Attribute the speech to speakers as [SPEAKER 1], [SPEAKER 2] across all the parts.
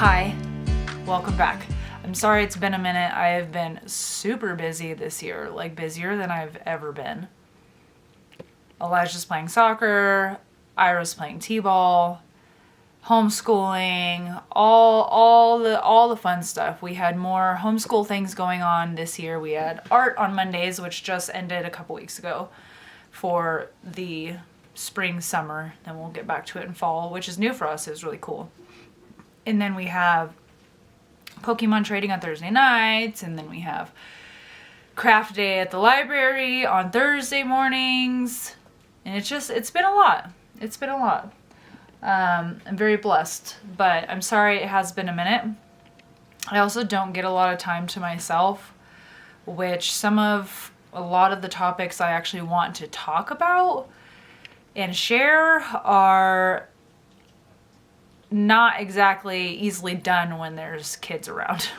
[SPEAKER 1] Hi, welcome back. I'm sorry it's been a minute. I have been super busy this year, like busier than I've ever been. Elijah's playing soccer, Ira's playing t-ball, homeschooling, all the fun stuff. We had more homeschool things going on this year. We had art on Mondays, which just ended a couple weeks ago for the spring, summer. Then we'll get back to it in fall, which is new for us. It was really cool. And then we have Pokemon trading on Thursday nights, and then we have craft day at the library on Thursday mornings. And it's been a lot. It's been a lot. I'm very blessed, but I'm sorry it has been a minute. I also don't get a lot of time to myself, which a lot of the topics I actually want to talk about and share are not exactly easily done when there's kids around.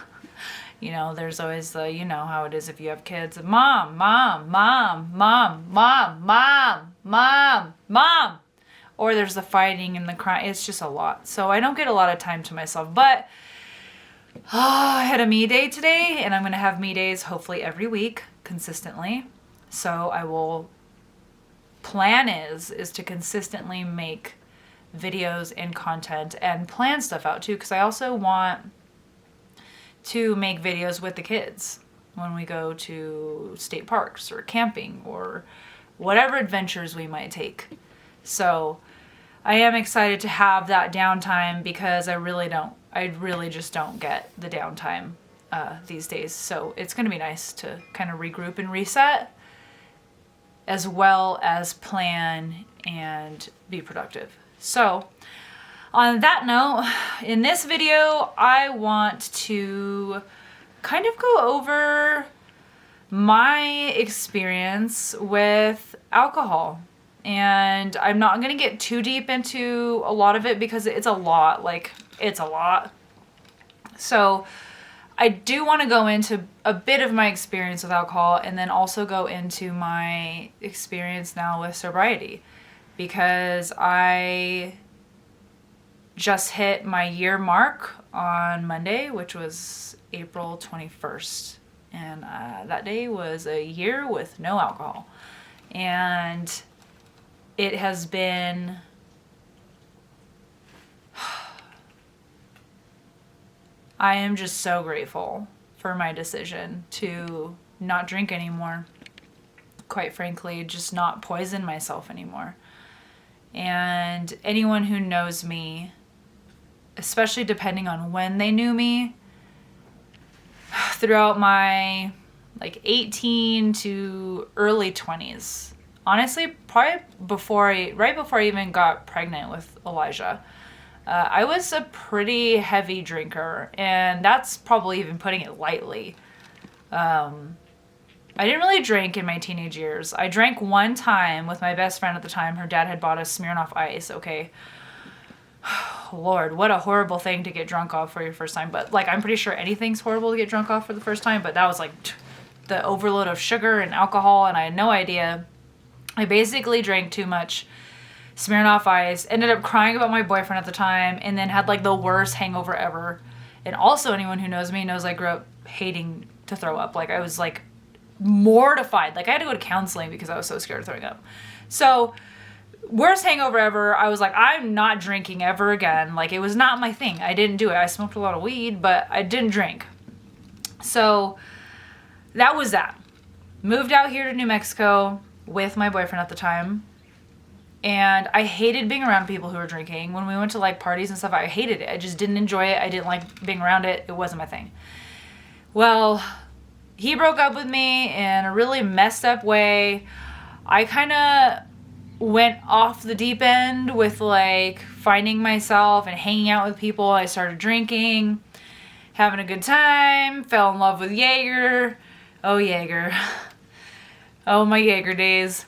[SPEAKER 1] You know, there's always the, you know how it is if you have kids. Mom. Or there's the fighting and the crying. It's just a lot. So I don't get a lot of time to myself. But I had a me day today, and I'm going to have me days hopefully every week consistently. So I will, plan is to consistently make videos and content and plan stuff out too, because I also want to make videos with the kids when we go to state parks or camping or whatever adventures we might take. So I am excited to have that downtime because I really just don't get the downtime these days. So it's going to be nice to kind of regroup and reset, as well as plan and be productive. So on that note, in this video, I want to kind of go over my experience with alcohol. And I'm not going to get too deep into a lot of it because it's a lot. It's a lot. So I do want to go into a bit of my experience with alcohol and then also go into my experience now with sobriety, because I just hit my year mark on Monday, which was April 21st. And that day was a year with no alcohol. And it has been I am just so grateful for my decision to not drink anymore. Quite frankly, just not poison myself anymore. And anyone who knows me, especially depending on when they knew me, throughout my 18 to early 20s, honestly, probably right before I even got pregnant with Elijah, I was a pretty heavy drinker, and that's probably even putting it lightly. I didn't really drink in my teenage years. I drank one time with my best friend at the time. Her dad had bought us Smirnoff Ice, okay? Lord, what a horrible thing to get drunk off for your first time. But, I'm pretty sure anything's horrible to get drunk off for the first time, but that was, the overload of sugar and alcohol, and I had no idea. I basically drank too much Smirnoff Ice, ended up crying about my boyfriend at the time, and then had, the worst hangover ever. And also, anyone who knows me knows I grew up hating to throw up. I was, mortified. I had to go to counseling because I was so scared of throwing up. So, worst hangover ever. I was I'm not drinking ever again. It was not my thing. I didn't do it. I smoked a lot of weed, but I didn't drink. So, that was that. Moved out here to New Mexico with my boyfriend at the time. And I hated being around people who were drinking. When we went to parties and stuff, I hated it. I just didn't enjoy it. I didn't like being around it. It wasn't my thing. Well, he broke up with me in a really messed up way. I kind of went off the deep end with finding myself and hanging out with people. I started drinking, having a good time, fell in love with Jaeger. Oh, Jaeger. Oh, my Jaeger days.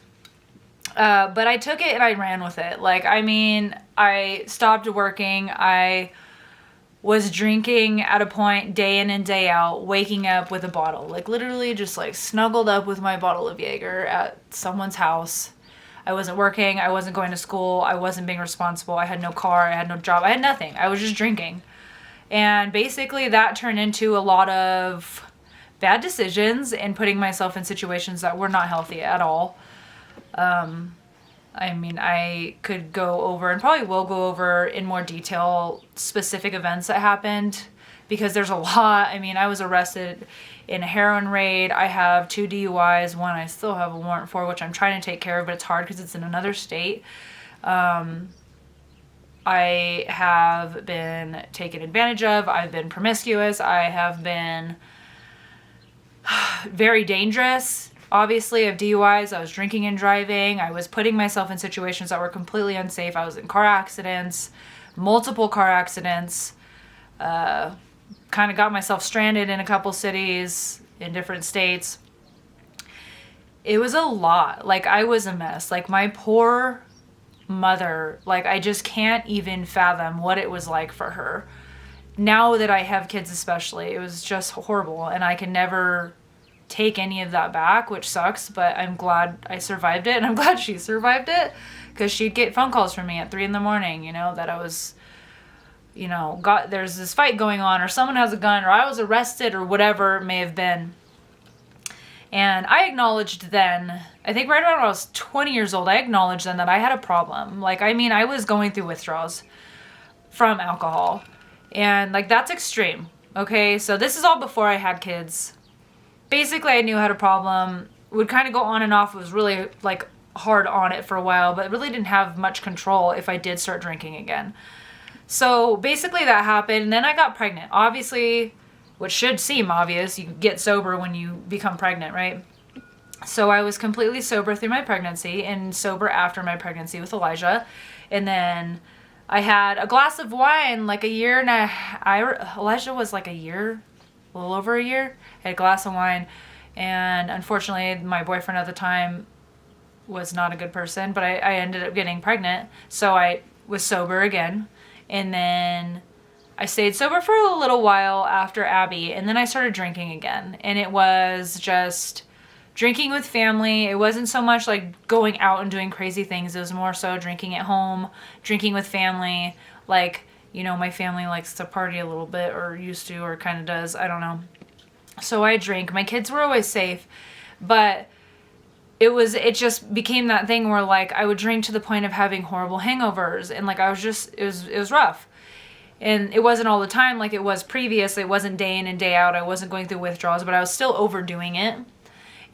[SPEAKER 1] But I took it and I ran with it. I stopped working. I was drinking at a point day in and day out, waking up with a bottle. Literally just snuggled up with my bottle of Jaeger at someone's house. I wasn't working. I wasn't going to school. I wasn't being responsible. I had no car. I had no job. I had nothing. I was just drinking. And basically that turned into a lot of bad decisions and putting myself in situations that were not healthy at all. I mean, I could go over and probably will go over in more detail specific events that happened because there's a lot. I mean, I was arrested in a heroin raid. I have 2 DUIs. One I still have a warrant for, which I'm trying to take care of, but it's hard because it's in another state. I have been taken advantage of. I've been promiscuous. I have been very dangerous. Obviously, I have DUIs. I was drinking and driving. I was putting myself in situations that were completely unsafe. I was in car accidents, multiple car accidents. Kind of got myself stranded in a couple cities in different states. It was a lot. Like, I was a mess. Like, my poor mother, like, I just can't even fathom what it was like for her. Now that I have kids especially, it was just horrible, and I can never take any of that back, which sucks, but I'm glad I survived it, and I'm glad she survived it, because she'd get phone calls from me at 3 a.m, you know, that I was, you know, there's this fight going on, or someone has a gun, or I was arrested, or whatever it may have been. And I acknowledged then, I think right around when I was 20 years old, I acknowledged then that I had a problem. Like, I mean, I was going through withdrawals from alcohol, and like, that's extreme. Okay, so this is all before I had kids. Basically, I knew I had a problem, would kind of go on and off, was really like hard on it for a while, but really didn't have much control if I did start drinking again. So basically that happened, and then I got pregnant. Obviously, which should seem obvious, you get sober when you become pregnant, right? So I was completely sober through my pregnancy and sober after my pregnancy with Elijah. And then I had a glass of wine like a year and Elijah was like a year, a little over a year. I had a glass of wine, and unfortunately my boyfriend at the time was not a good person, but I ended up getting pregnant. So I was sober again, and then I stayed sober for a little while after Abby, and then I started drinking again. And it was just drinking with family. It wasn't so much like going out and doing crazy things. It was more so drinking at home, drinking with family. Like, you know, my family likes to party a little bit, or used to, or kind of does. I don't know. So I drank. My kids were always safe, but it just became that thing where like I would drink to the point of having horrible hangovers, and like I was just, it was rough. And it wasn't all the time like it was previous. It wasn't day in and day out. I wasn't going through withdrawals, but I was still overdoing it.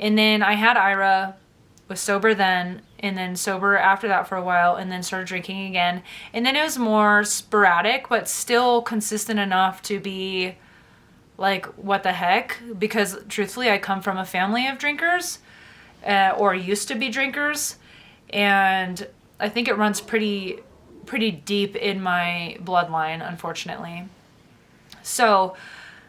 [SPEAKER 1] And then I had Ira, was sober then, and then sober after that for a while, and then started drinking again. And then it was more sporadic, but still consistent enough to be like, what the heck? Because truthfully, I come from a family of drinkers, or used to be drinkers. And I think it runs pretty deep in my bloodline, unfortunately. So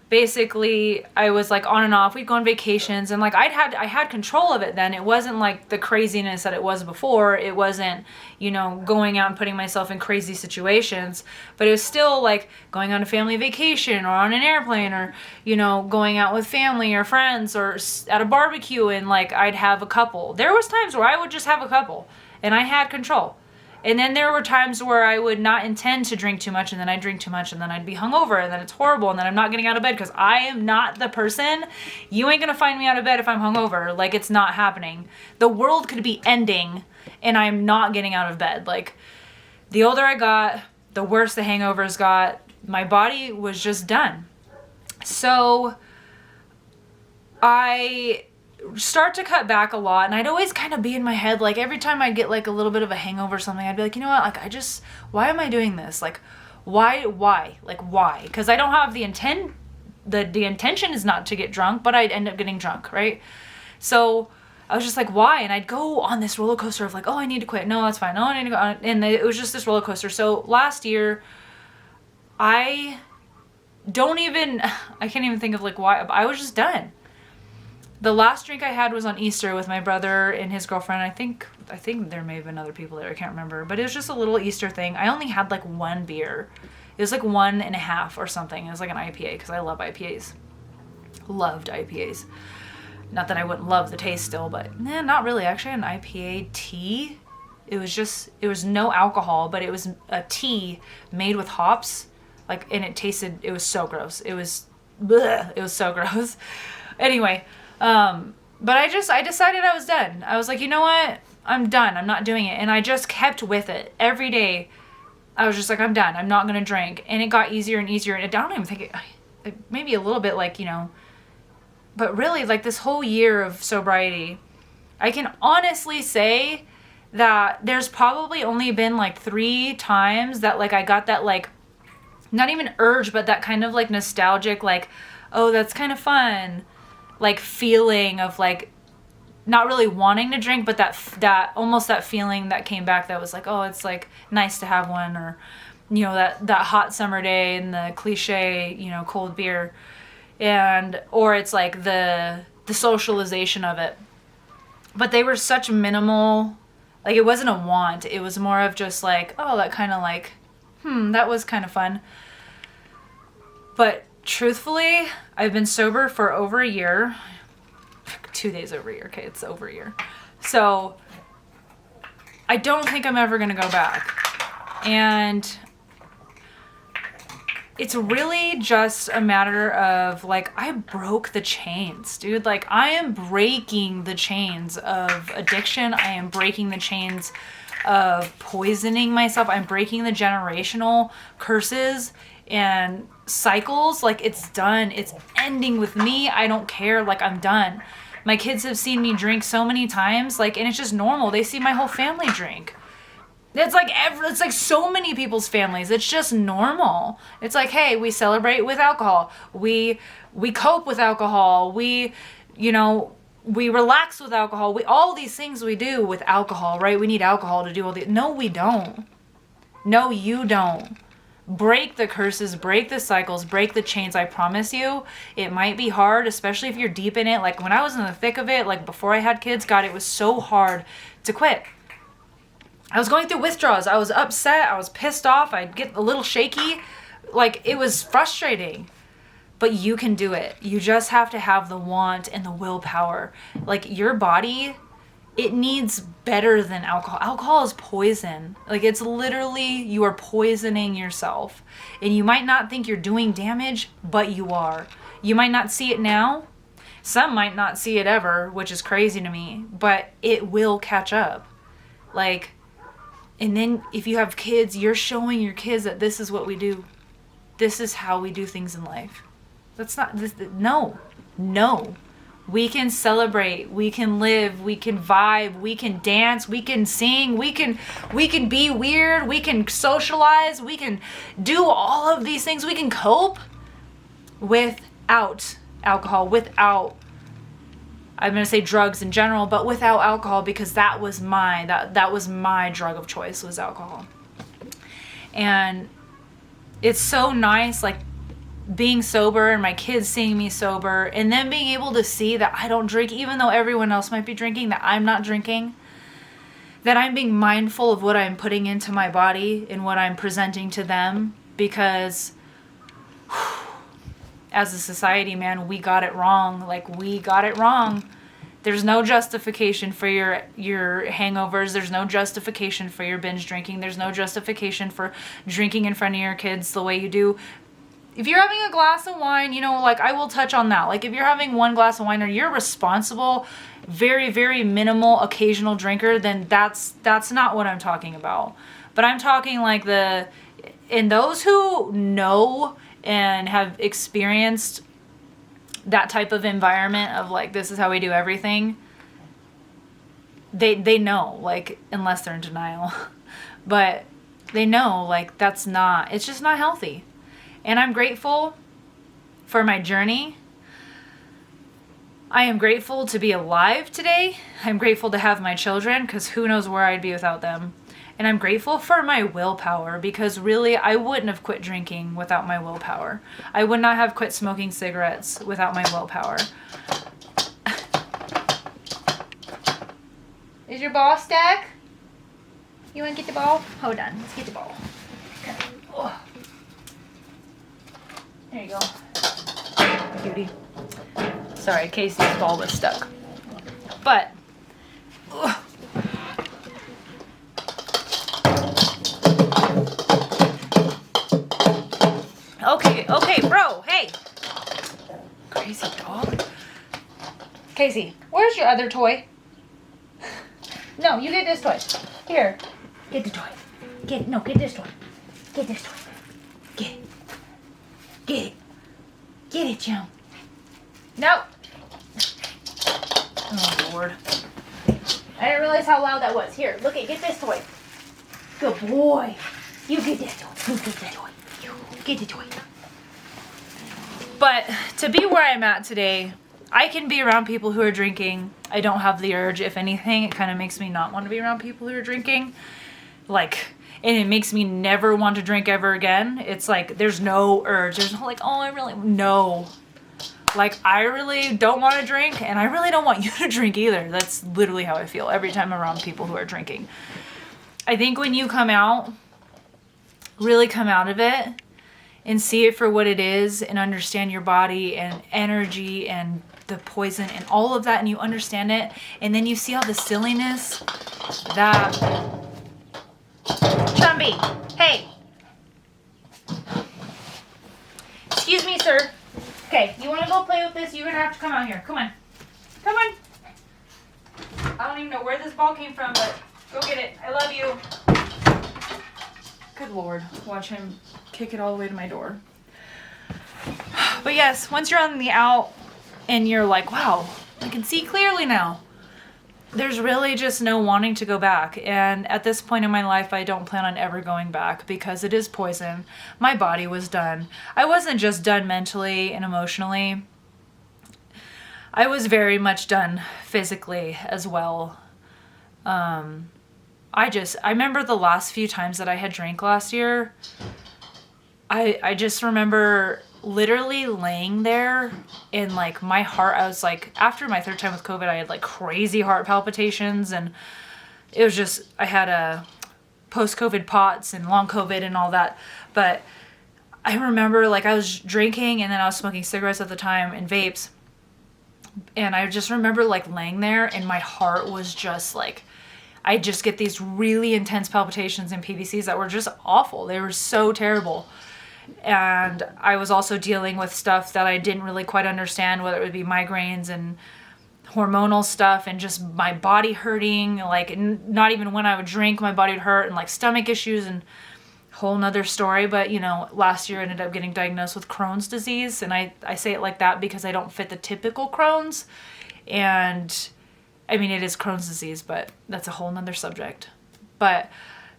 [SPEAKER 1] basically I was like on and off. We'd go on vacations, and like I had control of it then. It wasn't like the craziness that it was before. It wasn't, you know, going out and putting myself in crazy situations, but it was still like going on a family vacation or on an airplane, or, you know, going out with family or friends or at a barbecue, and like I'd have a couple. There was times where I would just have a couple and I had control. And then there were times where I would not intend to drink too much, and then I'd drink too much, and then I'd be hungover, and then it's horrible, and then I'm not getting out of bed, because I am not the person. You ain't gonna find me out of bed if I'm hungover. Like, it's not happening. The world could be ending, and I'm not getting out of bed. Like, the older I got, the worse the hangovers got. My body was just done. So I start to cut back a lot, and I'd always kind of be in my head, like every time I'd get like a little bit of a hangover or something, I'd be like, you know what, like why am I doing this? Like, why? Like, why? Because I don't have the intention is not to get drunk, but I'd end up getting drunk, right? So I was just like, why? And I'd go on this roller coaster of like, oh, I need to quit. No, that's fine. No, I need to go on. And it was just this roller coaster. So last year, I can't even think of like why, I was just done. The last drink I had was on Easter with my brother and his girlfriend. I think there may have been other people there. I can't remember. But it was just a little Easter thing. I only had like one beer. It was like 1.5 or something. It was like an IPA, because I love IPAs. Loved IPAs. Not that I wouldn't love the taste still, but not really. Actually, an IPA tea. It was no alcohol, but it was a tea made with hops. Like, and it was so gross. It was, bleh, it was so gross. Anyway, but I decided I was done. I was like, you know what? I'm done. I'm not doing it. And I just kept with it every day. I was just like, I'm done. I'm not going to drink. And it got easier and easier. And I don't even think it maybe a little bit like, but really like this whole year of sobriety, I can honestly say that there's probably only been like 3 times that like I got that like, not even urge, but that kind of like nostalgic, like, oh, that's kind of fun, like feeling of like not really wanting to drink, but that almost that feeling that came back that was like, oh, it's like nice to have one, or that hot summer day and the cliche cold beer, or it's like the socialization of it. But they were such minimal, like it wasn't a want, it was more of just like, oh, that kind of like that was kind of fun. But truthfully, I've been sober for over a year. 2 days over a year. Okay, it's over a year. So I don't think I'm ever going to go back. And it's really just a matter of like, I broke the chains, dude. Like, I am breaking the chains of addiction. I am breaking the chains of poisoning myself. I'm breaking the generational curses and cycles. Like, it's done. It's ending with me. I don't care. Like, I'm done. My kids have seen me drink so many times, like, and it's just normal. They see my whole family drink. It's like so many people's families. It's just normal. It's like, hey, we celebrate with alcohol. We cope with alcohol. We relax with alcohol. All these things we do with alcohol, right? We need alcohol to do all the. No, we don't. No, you don't. Break the curses, break the cycles, break the chains. I promise you, it might be hard, especially if you're deep in it. Like when I was in the thick of it, like before I had kids, God, it was so hard to quit. I was going through withdrawals. I was upset. I was pissed off. I'd get a little shaky. Like, it was frustrating. But you can do it. You just have to have the want and the willpower. Like, your body, it needs better than alcohol. Alcohol is poison. Like, it's literally, you are poisoning yourself. And you might not think you're doing damage, but you are. You might not see it now. Some might not see it ever, which is crazy to me. But it will catch up. Like, and then if you have kids, you're showing your kids that this is what we do. This is how we do things in life. That's not, no. We can celebrate, we can live, we can vibe, we can dance, we can sing, we can be weird, we can socialize, we can do all of these things. We can cope without alcohol, without, I'm going to say drugs in general, but without alcohol, because that was my drug of choice, was alcohol. And it's so nice, like, being sober and my kids seeing me sober, and then being able to see that I don't drink, even though everyone else might be drinking, that I'm not drinking, that I'm being mindful of what I'm putting into my body and what I'm presenting to them, because as a society, man, we got it wrong. Like, we got it wrong. There's no justification for your hangovers. There's no justification for your binge drinking. There's no justification for drinking in front of your kids the way you do. If you're having a glass of wine, like, I will touch on that. Like, if you're having one glass of wine or you're responsible, very, very minimal occasional drinker, then that's not what I'm talking about. But I'm talking like and those who know and have experienced that type of environment of like, this is how we do everything, they know, like, unless they're in denial, but they know, like, it's just not healthy. And I'm grateful for my journey. I am grateful to be alive today. I'm grateful to have my children, because who knows where I'd be without them. And I'm grateful for my willpower, because really, I wouldn't have quit drinking without my willpower. I would not have quit smoking cigarettes without my willpower. Is your ball stuck? You want to get the ball? Hold on, let's get the ball. Okay. Oh. There you go. Cutie. Sorry, Casey's ball was stuck. But, ugh. Whoa, hey. Crazy dog. Casey, where's your other toy? No, you get this toy. Here. Get the toy. Get this toy. Get this toy. Get it. Get it. Get it, Joan. No. Oh, Lord. I didn't realize how loud that was. Here, look it. Get this toy. Good boy. You get this toy. You get that toy. You get the toy. But to be where I'm at today, I can be around people who are drinking. I don't have the urge. If anything, it kind of makes me not want to be around people who are drinking. And it makes me never want to drink ever again. It's like, there's no urge. There's no no. Like, I really don't want to drink, and I really don't want you to drink either. That's literally how I feel every time I'm around people who are drinking. I think when you really come out of it, and see it for what it is, and understand your body and energy and the poison and all of that, and you understand it, and then you see all the silliness that... Chumby, hey. Excuse me, sir. Okay, you want to go play with this? You're going to have to come out here. Come on. Come on. I don't even know where this ball came from, but go get it. I love you. Good Lord. Watch him kick it all the way to my door. But yes, once you're on the out and you're like, wow, I can see clearly now. There's really just no wanting to go back. And at this point in my life, I don't plan on ever going back because it is poison. My body was done. I wasn't just done mentally and emotionally. I was very much done physically as well. I remember the last few times that I had drank last year, I just remember literally laying there and like my heart, I was like, after my third time with COVID, I had like crazy heart palpitations, and it was just, I had a post-COVID POTS and long COVID and all that. But I remember like I was drinking and then I was smoking cigarettes at the time and vapes. And I just remember like laying there and my heart was just like, I just get these really intense palpitations and PVCs that were just awful. They were so terrible. And I was also dealing with stuff that I didn't really quite understand, whether it would be migraines and hormonal stuff and just my body hurting. Like, not even when I would drink, my body would hurt, and like stomach issues and whole nother story. But, you know, last year I ended up getting diagnosed with Crohn's disease. And I say it like that because I don't fit the typical Crohn's. And I mean, it is Crohn's disease, but that's a whole nother subject. But,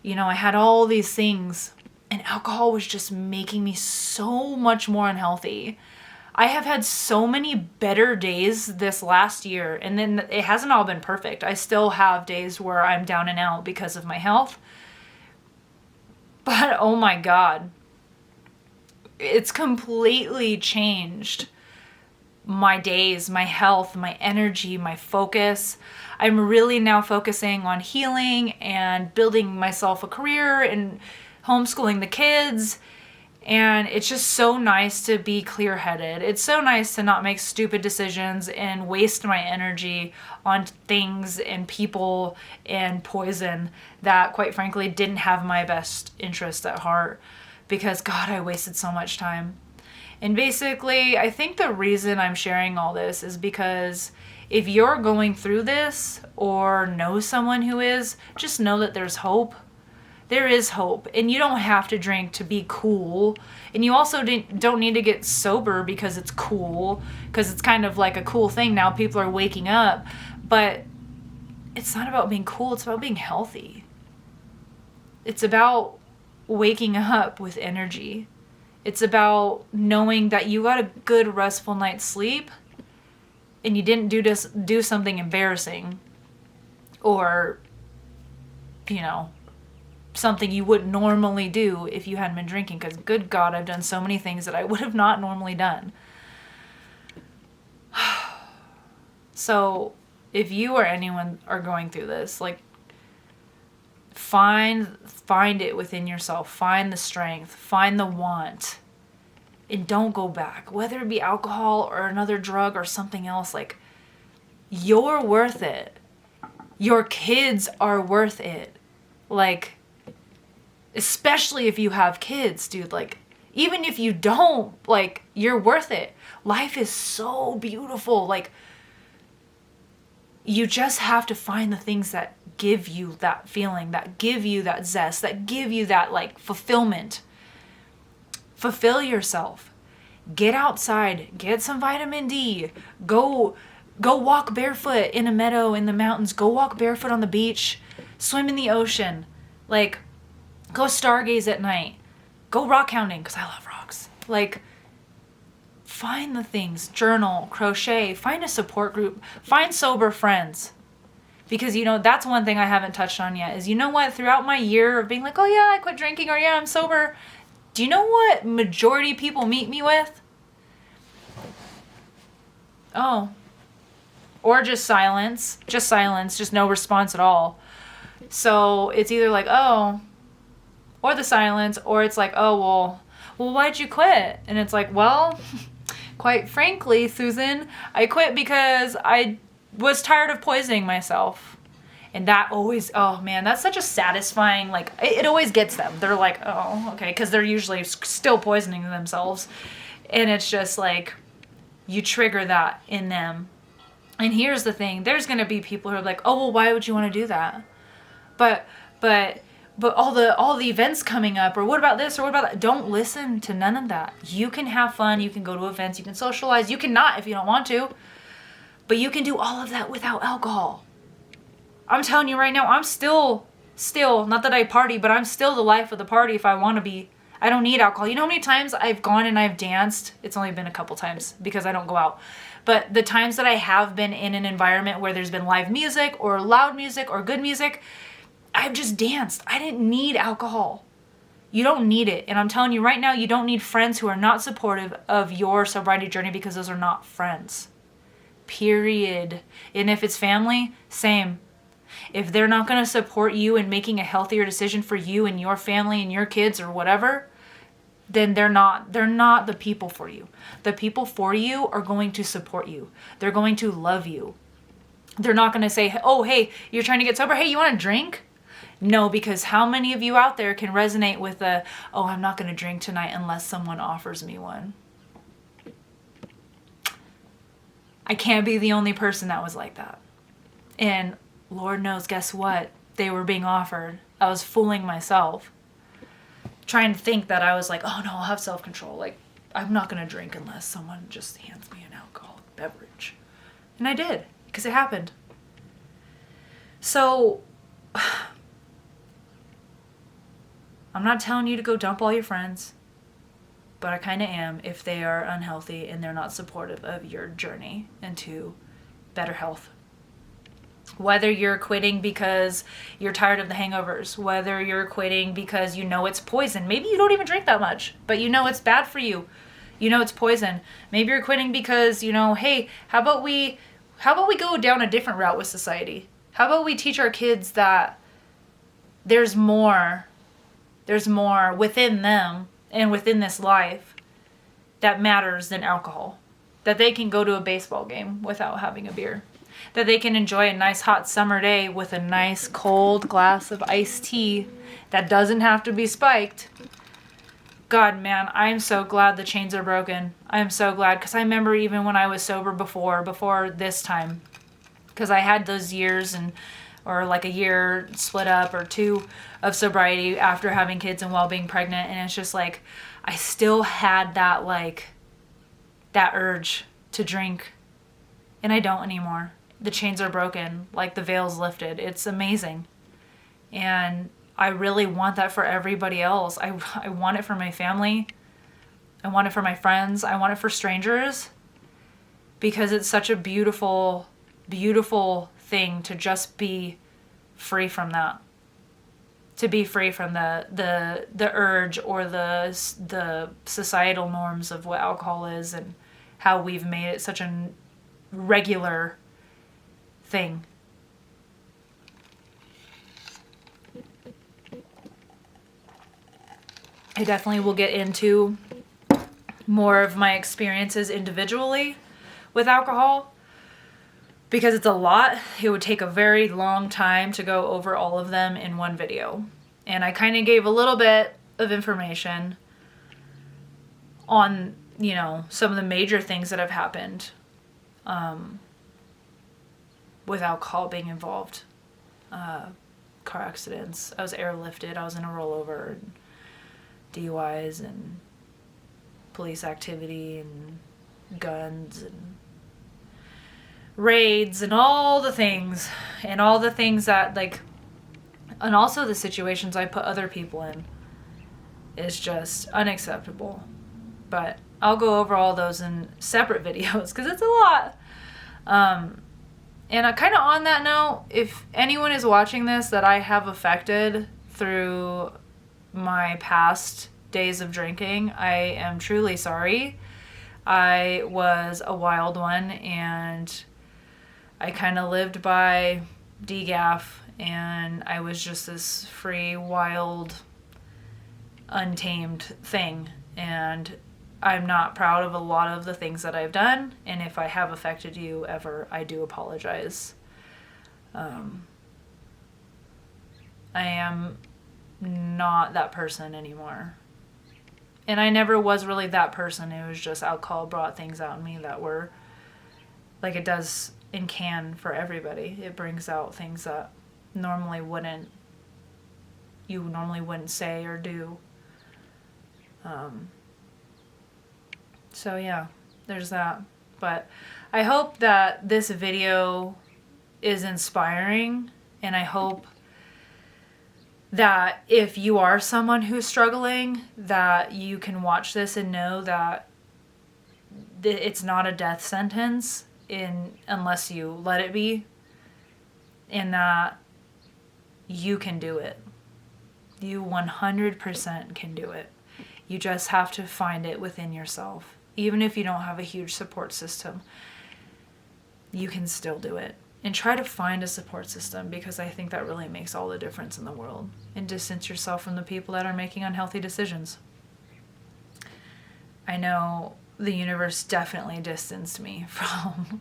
[SPEAKER 1] you know, I had all these things, and alcohol was just making me so much more unhealthy. I have had so many better days this last year, and then it hasn't all been perfect. I still have days where I'm down and out because of my health. But oh my God, it's completely changed my days, my health, my energy, my focus. I'm really now focusing on healing and building myself a career and homeschooling the kids. And it's just so nice to be clear-headed. It's so nice to not make stupid decisions and waste my energy on things and people and poison that, quite frankly, didn't have my best interest at heart. Because, God, I wasted so much time. And basically, I think the reason I'm sharing all this is because if you're going through this or know someone who is, just know that there's hope. There is hope, and you don't have to drink to be cool, and you also don't need to get sober because it's cool, because it's kind of like a cool thing now. People are waking up, but it's not about being cool. It's about being healthy. It's about waking up with energy. It's about knowing that you got a good, restful night's sleep, and you didn't do something embarrassing, or, you know, something you wouldn't normally do if you hadn't been drinking, because good God, I've done so many things that I would have not normally done. So if you or anyone are going through this, like, find it within yourself, find the strength, find the want, and don't go back, whether it be alcohol or another drug or something else. Like, you're worth it. Your kids are worth it. Like, especially if you have kids, dude, like, Even if you don't, like, you're worth it. Life is so beautiful. Like, you just have to find the things that give you that feeling, that give you that zest, that give you that, like, fulfillment. Fulfill yourself. Get outside, get some vitamin D. Go walk barefoot in a meadow in the mountains. Go walk barefoot on the beach. Swim in the ocean. Like, go stargaze at night. Go rock hounding, because I love rocks. Like, find the things. Journal, crochet, find a support group, find sober friends. Because, you know, that's one thing I haven't touched on yet is, you know what, throughout my year of being like, oh yeah, I quit drinking, or yeah, I'm sober. Do you know what majority of people meet me with? Oh. Or just silence, just no response at all. So it's either like, oh, or the silence, or it's like, oh, well, why'd you quit? And it's like, well, quite frankly, Susan, I quit because I was tired of poisoning myself. And that always, oh man, that's such a satisfying, like, it always gets them. They're like, oh, okay, because they're usually still poisoning themselves. And it's just like, you trigger that in them. And here's the thing, there's going to be people who are like, oh, well, why would you want to do that? But all the events coming up, or what about this, or what about that? Don't listen to none of that. You can have fun, you can go to events, you can socialize, you can not if you don't want to. But you can do all of that without alcohol. I'm telling you right now, I'm still, not that I party, but I'm still the life of the party if I want to be. I don't need alcohol. You know how many times I've gone and I've danced? It's only been a couple times because I don't go out. But the times that I have been in an environment where there's been live music or loud music or good music, I've just danced. I didn't need alcohol. You don't need it. And I'm telling you right now, you don't need friends who are not supportive of your sobriety journey, because those are not friends. Period. And if it's family, same. If they're not going to support you in making a healthier decision for you and your family and your kids or whatever, then they're not the people for you. The people for you are going to support you. They're going to love you. They're not going to say, oh, hey, you're trying to get sober. Hey, you want a drink? No, because how many of you out there can resonate with oh, I'm not going to drink tonight unless someone offers me one? I can't be the only person that was like that. And Lord knows, guess what? They were being offered. I was fooling myself, trying to think that I was like, oh no, I'll have self-control. Like, I'm not going to drink unless someone just hands me an alcoholic beverage. And I did, because it happened. So, I'm not telling you to go dump all your friends, but I kind of am if they are unhealthy and they're not supportive of your journey into better health. Whether you're quitting because you're tired of the hangovers, whether you're quitting because you know it's poison. Maybe you don't even drink that much, but you know it's bad for you. You know it's poison. Maybe you're quitting because, you know, hey, how about we go down a different route with society? How about we teach our kids that there's more within them and within this life that matters than alcohol. That they can go to a baseball game without having a beer. That they can enjoy a nice hot summer day with a nice cold glass of iced tea that doesn't have to be spiked. God, man, I'm so glad the chains are broken. I'm so glad, because I remember even when I was sober before this time, because I had those years or like a year split up or two of sobriety after having kids and while being pregnant, and it's just like I still had that urge to drink, and I don't anymore. The chains are broken, like the veil's lifted. It's amazing. And I really want that for everybody else. I want it for my family. I want it for my friends. I want it for strangers, because it's such a beautiful, beautiful thing to just be free from that. To be free from the urge or the societal norms of what alcohol is and how we've made it such a regular thing. I definitely will get into more of my experiences individually with alcohol, because it's a lot. It would take a very long time to go over all of them in one video. And I kind of gave a little bit of information, on, some of the major things that have happened with alcohol being involved. Car accidents. I was airlifted. I was in a rollover. And DUIs and police activity and guns and raids and all the things. And all the things that, and also the situations I put other people in is just unacceptable. But I'll go over all those in separate videos because it's a lot. And kind of on that note, if anyone is watching this that I have affected through my past days of drinking, I am truly sorry. I was a wild one, and I kind of lived by DGAF, and I was just this free, wild, untamed thing. And I'm not proud of a lot of the things that I've done, and if I have affected you ever, I do apologize. I am not that person anymore. And I never was really that person. It was just alcohol brought things out in me that were, like it does and can for everybody. It brings out things that you normally wouldn't say or do. So yeah, there's that. But I hope that this video is inspiring, and I hope that if you are someone who's struggling, that you can watch this and know that it's not a death sentence unless you let it be, and that you can do it. You 100% can do it. You just have to find it within yourself. Even if you don't have a huge support system, you can still do it. And try to find a support system, because I think that really makes all the difference in the world. And distance yourself from the people that are making unhealthy decisions. I know the universe definitely distanced me from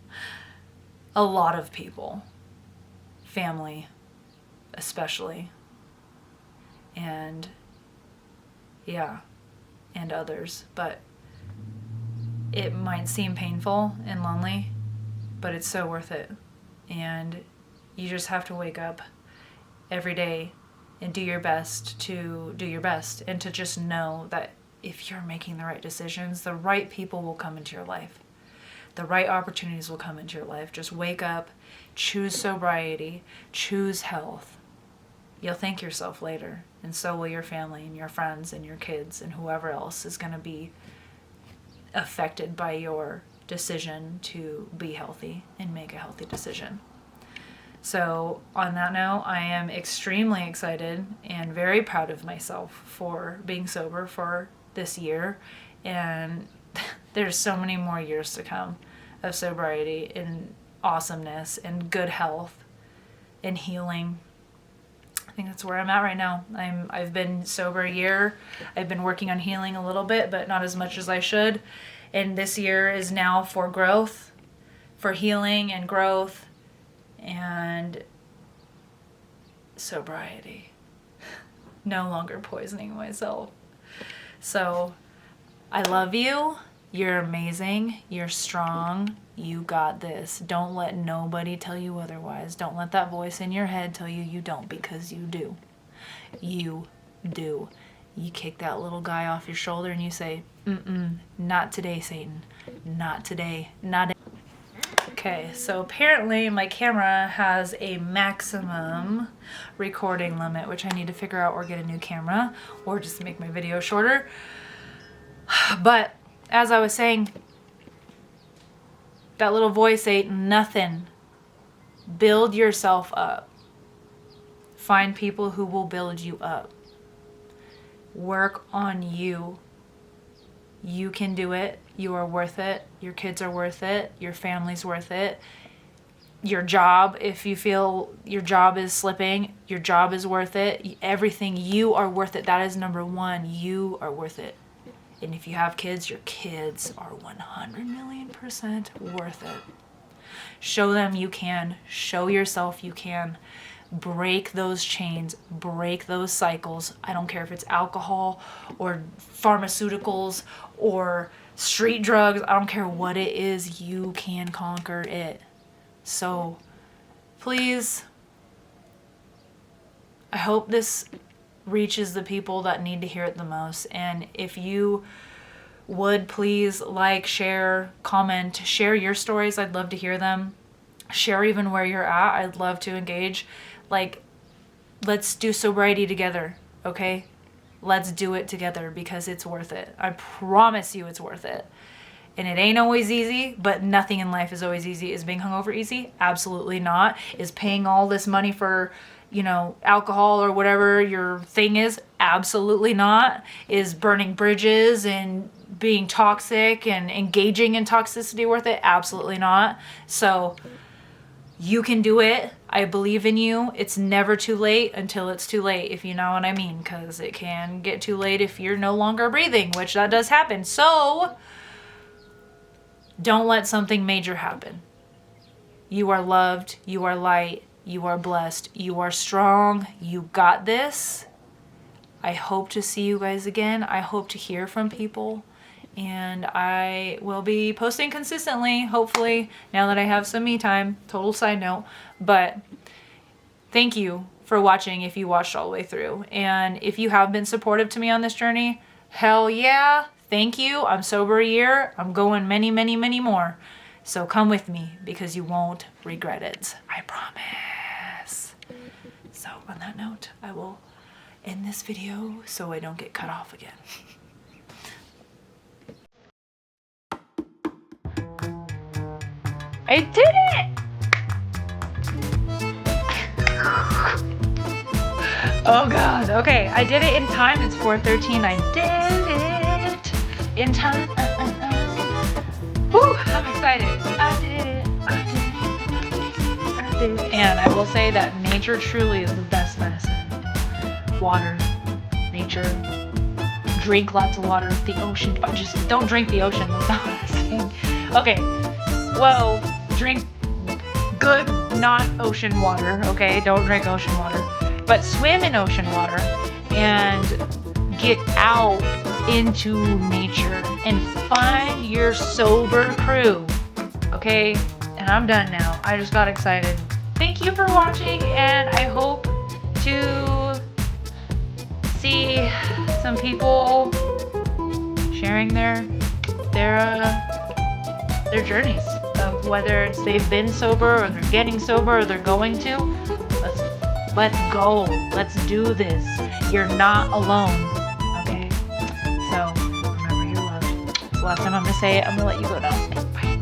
[SPEAKER 1] a lot of people. Family, especially. And yeah, and others. But it might seem painful and lonely, but it's so worth it. And you just have to wake up every day and do your best to do your best, and to just know that if you're making the right decisions, the right people will come into your life. The right opportunities will come into your life. Just wake up, choose sobriety, choose health. You'll thank yourself later, and so will your family and your friends and your kids and whoever else is going to be affected by your decision to be healthy and make a healthy decision. So on that note, I am extremely excited and very proud of myself for being sober for this year, and there's so many more years to come of sobriety and awesomeness and good health and healing. I think that's where I'm at right now. I've been sober a year. I've been working on healing a little bit, but not as much as I should. And this year is now for growth, for healing and growth and sobriety. No longer poisoning myself. So I love you. You're amazing. You're strong. You got this. Don't let nobody tell you otherwise. Don't let that voice in your head tell you you don't, because you do. You do. You kick that little guy off your shoulder and you say, not today, Satan. Not today. Not today. Okay, so apparently my camera has a maximum recording limit, which I need to figure out, or get a new camera, or just make my video shorter. But as I was saying, that little voice ain't nothing. Build yourself up. Find people who will build you up. Work on you. You can do it. You are worth it. Your kids are worth it. Your family's worth it. Your job, if you feel your job is slipping, your job is worth it. Everything, you are worth it. That is number one. You are worth it. And if you have kids, your kids are 100,000,000% worth it. Show them you can. Show yourself you can. break those chains, break those cycles. I don't care if it's alcohol or pharmaceuticals or street drugs. I don't care what it is. You can conquer it. So please, I hope this reaches the people that need to hear it the most. And if you would please like, share, comment, share your stories. I'd love to hear them. Share even where you're at. I'd love to engage. Like, let's do sobriety together, okay? Let's do it together because it's worth it. I promise you it's worth it. And it ain't always easy, but nothing in life is always easy. Is being hungover easy? Absolutely not. Is paying all this money for, you know, alcohol or whatever your thing is? Absolutely not. Is burning bridges and being toxic and engaging in toxicity worth it? Absolutely not. So you can do it. I believe in you. It's never too late until it's too late, if you know what I mean, because it can get too late if you're no longer breathing, which that does happen. So don't let something major happen. You are loved. You are light. You are blessed. You are strong. You got this. I hope to see you guys again. I hope to hear from people. And I will be posting consistently, hopefully, now that I have some me time. Total side note. But thank you for watching if you watched all the way through. And if you have been supportive to me on this journey, hell yeah, thank you. I'm sober a year. I'm going many, many, many more. So come with me because you won't regret it. I promise. So on that note, I will end this video so I don't get cut off again. I did it! Oh God, okay, I did it in time. It's 4:13. I did it in time. Woo, I'm excited. I did it. I did it. And I will say that nature truly is the best medicine. Water, nature, drink lots of water, the ocean. Oh, just don't drink the ocean. That's not what I'm saying. Okay, well, drink good, not ocean water, okay? Don't drink ocean water. But swim in ocean water and get out into nature and find your sober crew, okay? And I'm done now. I just got excited. Thank you for watching, and I hope to see some people sharing their journeys of whether it's they've been sober or they're getting sober or they're going to. Let's go. Let's do this. You're not alone. Okay? So remember you're loved. It's the last time I'm gonna say it. I'm gonna let you go now. Bye.